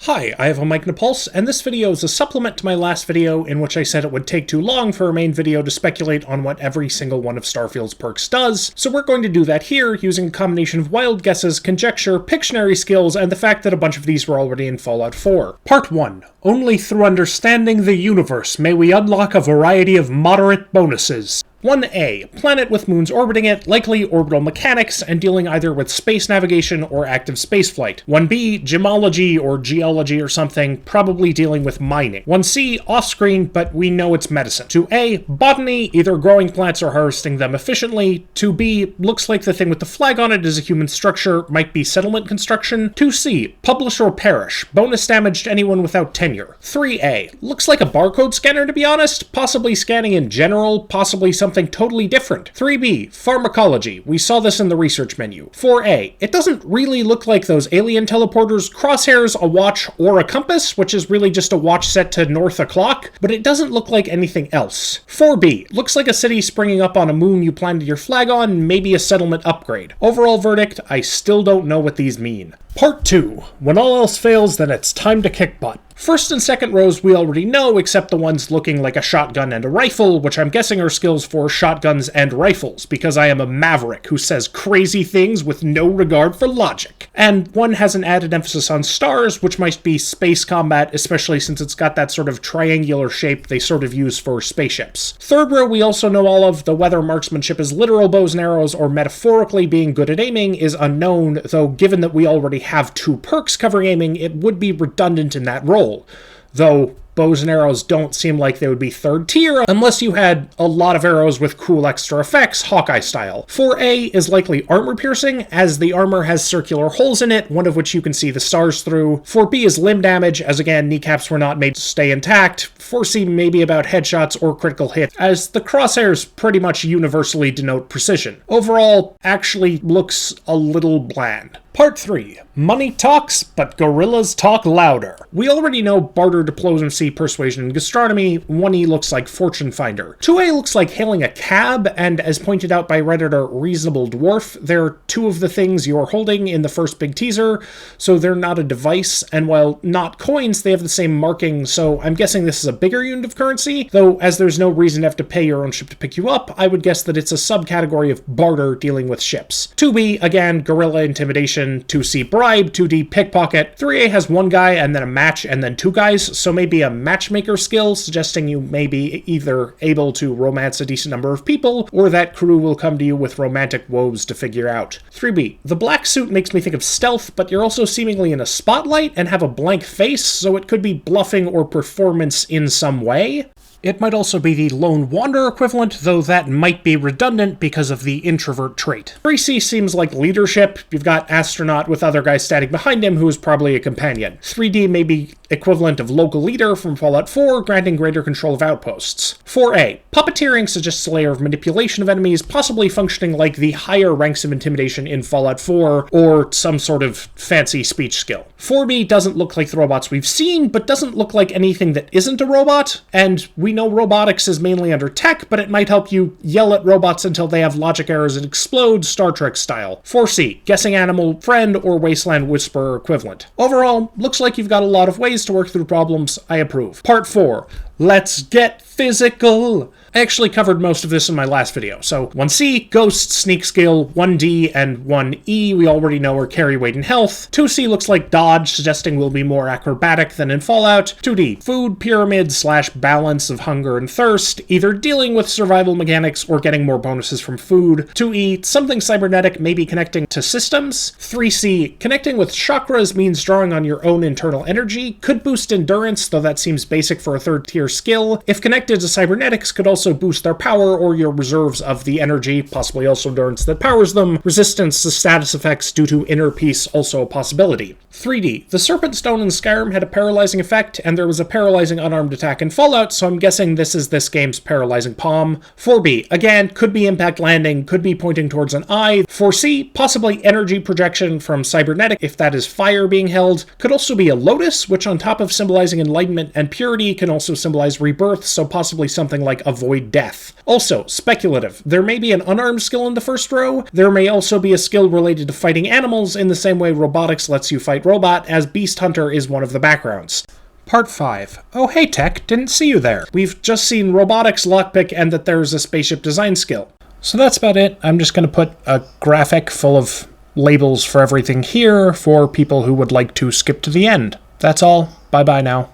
Hi, I have a mic and a pulse, and this video is a supplement to my last video in which I said it would take too long for a main video to speculate on what every single one of Starfield's perks does, so we're going to do that here using a combination of wild guesses, conjecture, Pictionary skills, and the fact that a bunch of these were already in Fallout 4. Part 1. Only through understanding the universe may we unlock a variety of moderate bonuses. 1A. Planet with moons orbiting it, likely orbital mechanics, and dealing either with space navigation or active spaceflight. 1B. Gemology or geology or something, probably dealing with mining. 1C. Off-screen, but we know it's medicine. 2A. Botany, either growing plants or harvesting them efficiently. 2B. Looks like the thing with the flag on it is a human structure, might be settlement construction. 2C. Publish or perish, bonus damage to anyone without tenure. 3A. Looks like a barcode scanner to be honest, possibly scanning in general, possibly something totally different. 3B. Pharmacology. We saw this in the research menu. 4A. It doesn't really look like those alien teleporters, crosshairs, a watch, or a compass, which is really just a watch set to north o'clock, but it doesn't look like anything else. 4B. Looks like a city springing up on a moon you planted your flag on, maybe a settlement upgrade. Overall verdict, I still don't know what these mean. Part 2. When all else fails, then it's time to kick butt. First and second rows we already know, except the ones looking like a shotgun and a rifle, which I'm guessing are skills for shotguns and rifles, because I am a maverick who says crazy things with no regard for logic. And one has an added emphasis on stars, which might be space combat, especially since it's got that sort of triangular shape they sort of use for spaceships. Third row we also know all of, the whether marksmanship is literal bows and arrows or metaphorically being good at aiming is unknown, though given that we already have 2 perks covering aiming, it would be redundant in that role. Though bows and arrows don't seem like they would be third tier unless you had a lot of arrows with cool extra effects, Hawkeye style. 4A is likely armor piercing, as the armor has circular holes in it, one of which you can see the stars through. 4B is limb damage, as again, kneecaps were not made to stay intact. 4C may be about headshots or critical hits, as the crosshairs pretty much universally denote precision. Overall, actually looks a little bland. Part 3. Money talks, but gorillas talk louder. We already know barter, diplomacy, persuasion, and gastronomy. 1E looks like fortune finder. 2A looks like hailing a cab, and as pointed out by Redditor Reasonable Dwarf, they're 2 of the things you're holding in the first big teaser, so they're not a device, and while not coins, they have the same marking, so I'm guessing this is a bigger unit of currency, though as there's no reason to have to pay your own ship to pick you up, I would guess that it's a subcategory of barter dealing with ships. 2B, again, gorilla intimidation. 2C bribe, 2D pickpocket. 3A has 1 guy and then a match and then 2 guys, so maybe a matchmaker skill, suggesting you may be either able to romance a decent number of people, or that crew will come to you with romantic woes to figure out. 3B. The black suit makes me think of stealth, but you're also seemingly in a spotlight and have a blank face, so it could be bluffing or performance in some way. It might also be the lone wanderer equivalent, though that might be redundant because of the introvert trait. 3C seems like leadership. You've got astronaut with other guys standing behind him who is probably a companion. 3D may be equivalent of local leader from Fallout 4, granting greater control of outposts. 4A. Puppeteering suggests a layer of manipulation of enemies, possibly functioning like the higher ranks of intimidation in Fallout 4, or some sort of fancy speech skill. 4B doesn't look like the robots we've seen, but doesn't look like anything that isn't a robot, and we know robotics is mainly under tech, but it might help you yell at robots until they have logic errors and explode, Star Trek style. 4C. Guessing animal friend or wasteland whisperer equivalent. Overall, looks like you've got a lot of ways to work through problems. I approve. Part 4. Let's get physical. I actually covered most of this in my last video. So 1C, ghost, sneak skill, 1D, and 1E we already know are carry weight and health. 2C looks like dodge, suggesting we'll be more acrobatic than in Fallout. 2D, food pyramid / balance of hunger and thirst, either dealing with survival mechanics or getting more bonuses from food. 2E, something cybernetic, maybe connecting to systems. 3C, connecting with chakras means drawing on your own internal energy, could boost endurance, though that seems basic for a 3rd tier skill. If connected to cybernetics, could also boost their power or your reserves of the energy, possibly also endurance that powers them. Resistance to status effects due to inner peace, also a possibility. 3D. The Serpent Stone in Skyrim had a paralyzing effect, and there was a paralyzing unarmed attack in Fallout, so I'm guessing this is this game's paralyzing palm. 4B. Again, could be impact landing, could be pointing towards an eye. 4C. Possibly energy projection from cybernetic, if that is fire being held. Could also be a lotus, which on top of symbolizing enlightenment and purity can also symbolize rebirth, so possibly something like avoid avoid death. Also, speculative. There may be an unarmed skill in the first row. There may also be a skill related to fighting animals in the same way robotics lets you fight robot, as Beast Hunter is one of the backgrounds. Part 5. Oh hey Tech, didn't see you there. We've just seen robotics, lockpick, and that there's a spaceship design skill. So that's about it. I'm just going to put a graphic full of labels for everything here for people who would like to skip to the end. That's all. Bye-bye now.